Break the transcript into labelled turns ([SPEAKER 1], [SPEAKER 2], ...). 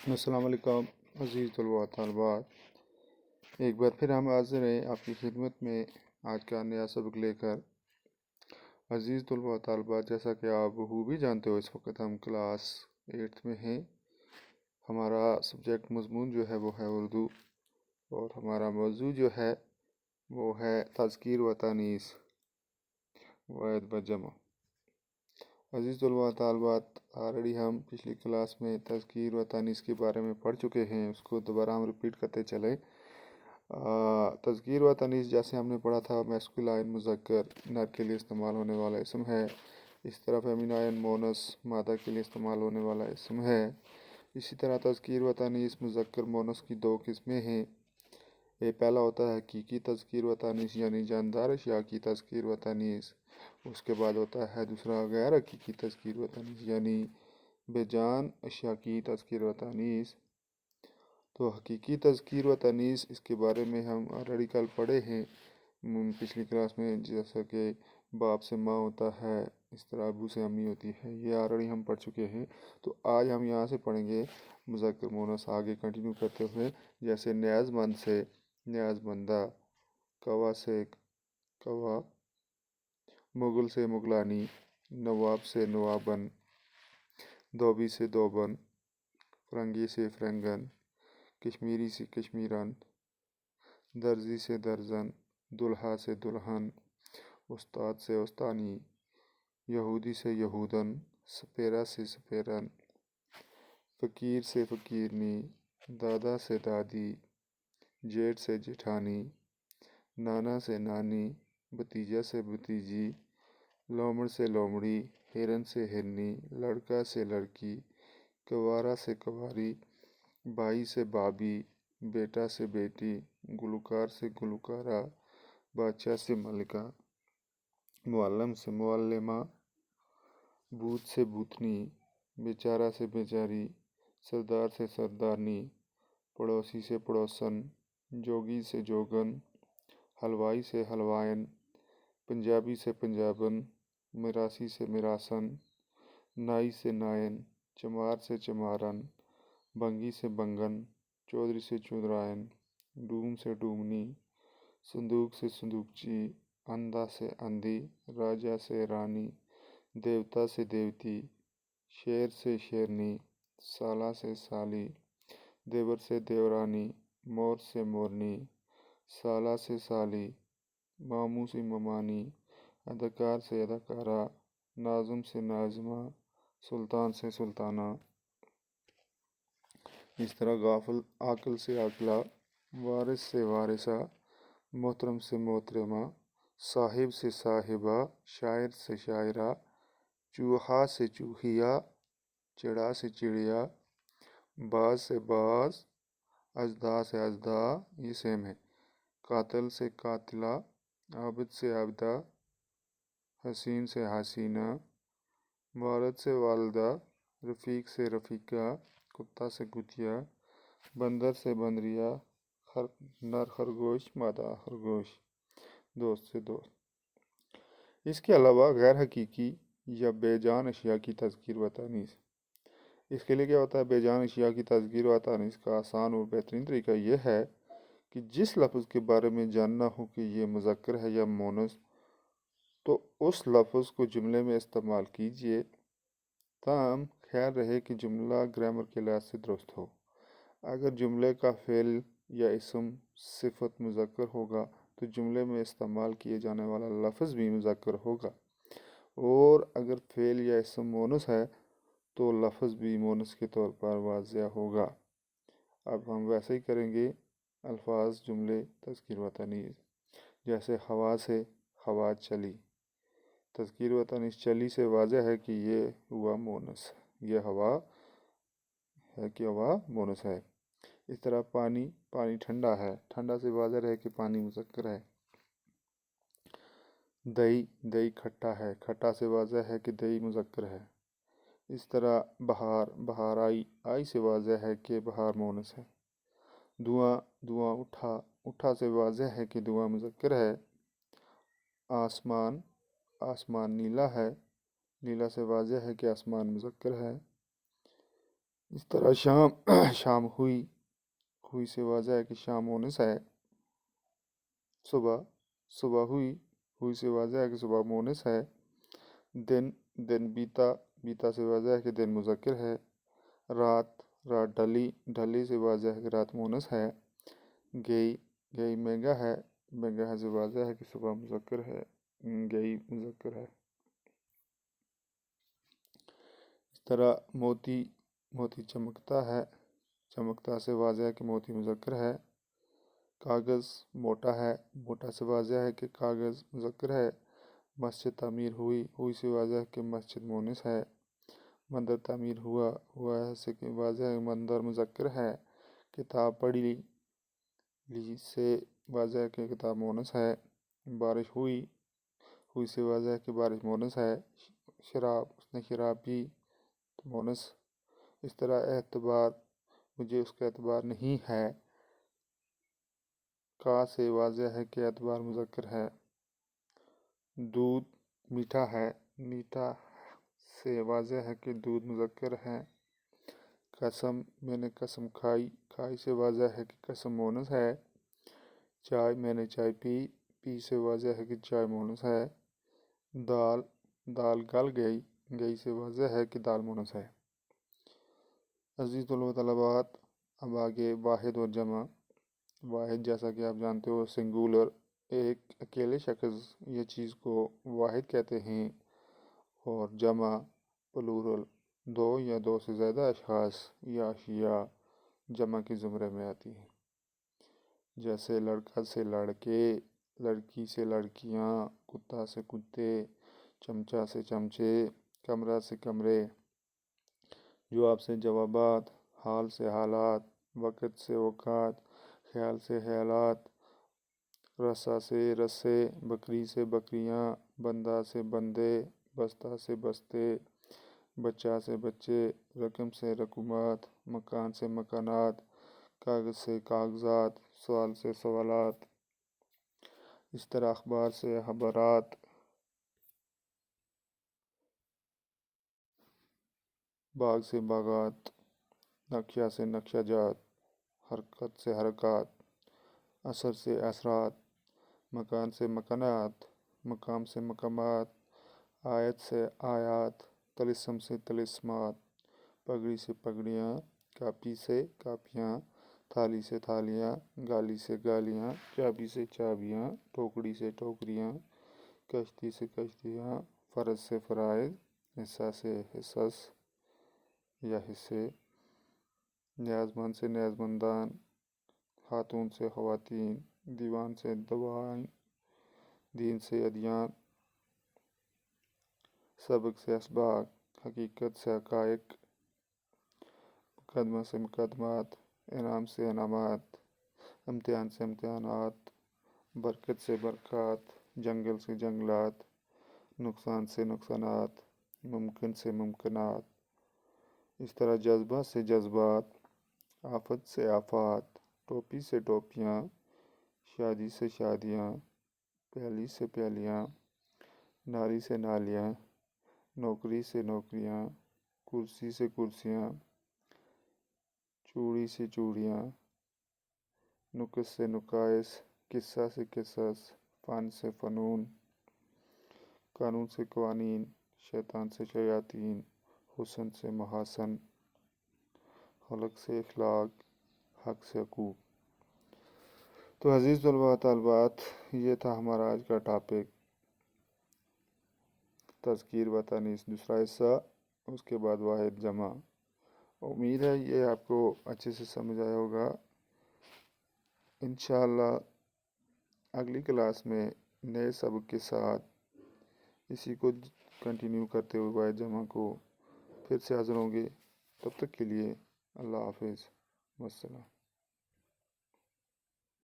[SPEAKER 1] السلام علیکم عزیز طلباء و طالبات، ایک بار پھر ہم حاضر ہیں آپ کی خدمت میں آج کا نیا سبق لے کر۔ عزیز طلباء و طالبات، جیسا کہ آپ بھی جانتے ہو اس وقت ہم کلاس 8 میں ہیں۔ ہمارا سبجیکٹ مضمون جو ہے وہ ہے اردو، اور ہمارا موضوع جو ہے وہ ہے تذکیر و تانیث واحد و جمع۔ عزیز طلباء و طالبات، آلریڈی ہم پچھلی کلاس میں تذکیر و تانیث کے بارے میں پڑھ چکے ہیں، اس کو دوبارہ ہم ریپیٹ کرتے چلیں۔ تذکیر و تانیث جیسے ہم نے پڑھا تھا، میسکولائن مذکر نر کے لیے استعمال ہونے والا اسم ہے، اس طرح فیمینائن مونس مادہ کے لیے استعمال ہونے والا اسم ہے۔ اسی طرح تذکیر و تانیث مذکر مونس کی دو قسمیں ہیں۔ یہ پہلا ہوتا ہے حقیقی تذکیر و تانیث یعنی جاندار اشیاء کی تذکیر و تانیث، اس کے بعد ہوتا ہے دوسرا غیر حقیقی تذکیر و تانیث یعنی بے جان اشیاء کی تذکیر و تانیث۔ تو حقیقی تذکیر و تانیث اس کے بارے میں ہم آلریڈی کل پڑھے ہیں پچھلی کلاس میں، جیسا کہ باپ سے ماں ہوتا ہے، اس طرح ابو سے امی ہوتی ہے، یہ آلریڈی ہم پڑھ چکے ہیں۔ تو آج ہم یہاں سے پڑھیں گے مذکر مونس آگے کنٹینیو کرتے ہوئے، جیسے نیاز مند سے نیاز مندہ، کوا سے کوا، مغل سے مغلانی، نواب سے نوابن، دھوبی سے دھوبن، فرنگی سے فرنگن، کشمیری سے کشمیرن، درزی سے درزن، دلہا سے دلہن، استاد سے استانی، یہودی سے یہودن، سپیرا سے سپیرن، فقیر سے فقیرنی، دادا سے دادی، جیٹھ سے جیٹھانی، نانا سے نانی، بھتیجا سے بھتیجی، لومڑ سے لومڑی، ہرن سے ہرنی، لڑکا سے لڑکی، کنوارا سے کنواری، بھائی سے بھابھی، بیٹا سے بیٹی، گلوکار سے گلوکارہ، بادشاہ سے ملکہ، معلم سے معلمہ، بھوت سے بھوتنی، بیچارہ سے بیچاری، سردار سے سردارنی، پڑوسی سے پڑوسن، جوگی سے جوگن، حلوائی سے حلوائن، پنجابی سے پنجابن، میراثی سے میراسن، نائی سے نائن، چمار سے چمارن، بنگی سے بنگن، چودھری سے چودرائن، ڈوم سے ڈومنی، صندوق سے صندوقچی، اندھا سے اندھی، راجا سے رانی، دیوتا سے دیوتی، شیر سے شیرنی، سالہ سے سالی، دیور سے دیورانی، مور سے مورنی، سالہ سے سالی، ماموں سے ممانی، اداکار سے اداکارہ، ناظم سے ناظمہ، سلطان سے سلطانہ۔ اس طرح غافل عاقل سے عاقلہ، وارث سے وارثہ، محترم سے محترمہ، صاحب سے صاحبہ، شاعر سے شاعرہ، چوہا سے چوہیا، چڑا سے چڑیا، باز سے باز، اژدہا سے اژدہا، یہ سیم ہے، قاتل سے قاتلہ، عابد سے عابدہ، حسین سے حسینہ، والد سے والدہ، رفیق سے رفیقہ، کتا سے کتیا، بندر سے بندریا، نر خرگوش مادہ خرگوش، دوست سے دوست۔ اس کے علاوہ غیر حقیقی یا بے جان اشیاء کی تذکیر و تانیث۔ اس کے لیے کیا ہوتا ہے؟ بے جان اشیاء کی تذکیر و تانیث کا آسان اور بہترین طریقہ یہ ہے کہ جس لفظ کے بارے میں جاننا ہو کہ یہ مذکر ہے یا مونس، تو اس لفظ کو جملے میں استعمال کیجئے، تاہم خیال رہے کہ جملہ گرامر کے لحاظ سے درست ہو۔ اگر جملے کا فعل یا اسم صفت مذکر ہوگا تو جملے میں استعمال کیے جانے والا لفظ بھی مذکر ہوگا، اور اگر فعل یا اسم مونس ہے تو لفظ بھی مونس کے طور پر واضح ہوگا۔ اب ہم ویسے ہی کریں گے الفاظ، جملے، تذکیر و تانیث۔ جیسے ہوا سے ہوا چلی، تذکیر و تانیث چلی سے واضح ہے کہ یہ ہوا مونس، یہ ہوا ہے کہ ہوا مونس ہے۔ اس طرح پانی، پانی ٹھنڈا ہے، ٹھنڈا سے واضح ہے کہ پانی مذکر ہے۔ دہی، دہی کھٹا ہے، کھٹا سے واضح ہے کہ دہی مذکر ہے۔ اس طرح بہار، بہار آئی، آئی سے واضح ہے کہ بہار مونس ہے۔ دھواں، دھواں اٹھا، اٹھا سے واضح ہے کہ دھواں مذکر ہے۔ آسمان، آسمان نیلا ہے، نیلا سے واضح ہے کہ آسمان مذکر ہے۔ اس طرح شام ہوئی سے واضح ہے کہ شام مونس ہے. صبح ہوئی سے واضح ہے کہ صبح مونس ہے. دن بیتا سے واضح ہے کہ دن مذکر ہے. رات ڈھلی سے واضح ہے کہ رات مونس ہے. گئی مہنگا ہے سے واضح ہے کہ صبح مذکر ہے. گئی مذکر ہے. اس طرح موتی چمکتا سے واضح ہے کہ موتی مذکر ہے. کاغذ موٹا سے واضح ہے کہ کاغذ مذکر ہے. مسجد تعمیر ہوئی سے واضح ہے کہ مسجد مونس ہے. مندر تعمیر ہوا ہے سے واضح ہے کہ مندر مذکر ہے. کتاب پڑھی لی سے واضح ہے کہ کتاب مونس ہے. بارش ہوئی سے واضح ہے کہ بارش مونس ہے. اس نے شراب پی تو مونس. اس طرح اعتبار مجھے اس کا اعتبار نہیں ہے. کا سے واضح ہے کہ اعتبار مذکر ہے. دودھ میٹھا سے واضح ہے کہ دودھ مذکر ہے. قسم میں نے قسم کھائی سے واضح ہے کہ قسم مونس ہے. چائے میں نے چائے پی سے واضح ہے کہ چائے مونس ہے. دال گل گئی سے واضح ہے کہ دال مونس ہے. عزیز طلباء و طالبات، اب آگے واحد اور جمع. واحد جیسا کہ آپ جانتے ہو سنگولر، ایک اکیلے شخص یا چیز کو واحد کہتے ہیں. اور جمع پلورل، دو یا دو سے زیادہ اشخاص یا اشیاء جمع کے زمرے میں آتی ہیں. جیسے لڑکا سے لڑکے، لڑکی سے لڑکیاں، کتا سے کتے، چمچہ سے چمچے، کمرہ سے کمرے. جواب سے جوابات، حال سے حالات، وقت سے اوقات، خیال سے خیالات، رسا سے رسے، بکری سے بکریاں، بندہ سے بندے، بستہ سے بستے، بچہ سے بچے، رقم سے رقومات، مکان سے مکانات، کاغذ سے کاغذات، سوال سے سوالات. اس طرح اخبار سے خبرات، باغ سے باغات، نقشہ سے نقشہ جات، حرکت سے حرکات، اثر سے اثرات، مکان سے مکانات، مقام سے مقامات، آیت سے آیات، طلسم سے طلسمات، پگڑی سے پگڑیاں، کاپی سے کاپیاں، تھالی سے تھالیاں، گالی سے گالیاں، چابی سے چابیاں، ٹوکری سے ٹوکریاں، کشتی سے کشتیاں، فرض سے فرائض، حصہ سے حصص یا حصے، نیازمند سے نیازمندان، خاتون سے خواتین، دیوان سے دوائن، دین سے ادیان، سبق سے اسباق، حقیقت سے حقائق، مقدمہ سے مقدمات، انعام سے انعامات، امتحان سے امتحانات، برکت سے برکات، جنگل سے جنگلات، نقصان سے نقصانات، ممکن سے ممکنات. اس طرح جذبہ سے جذبات، آفت سے آفات، ٹوپی سے ٹوپیاں، شادی سے شادیاں، پیالی سے پیالیاں، نالی سے نالیاں، نوکری سے نوکریاں، کرسی سے کرسیاں، چوڑی سے چوڑیاں، نقص سے نقائص، قصہ سے قصص، فن سے فنون، قانون سے قوانین، شیطان سے شیاطین، حسن سے محاسن، خلق سے اخلاق، حق سے حقوق. تو عزیز طلباء و طالبات، یہ تھا ہمارا آج کا ٹاپک، تذکیر و تانیث دوسرا حصہ، اس کے بعد واحد جمع. امید ہے یہ آپ کو اچھے سے سمجھ آیا ہوگا. انشاءاللہ اگلی کلاس میں نئے سبق کے ساتھ اسی کو کنٹینیو کرتے ہوئے واحد جمع کو پھر سے حاضر ہوں گے. تب تک کے لیے اللہ حافظ، والسلام.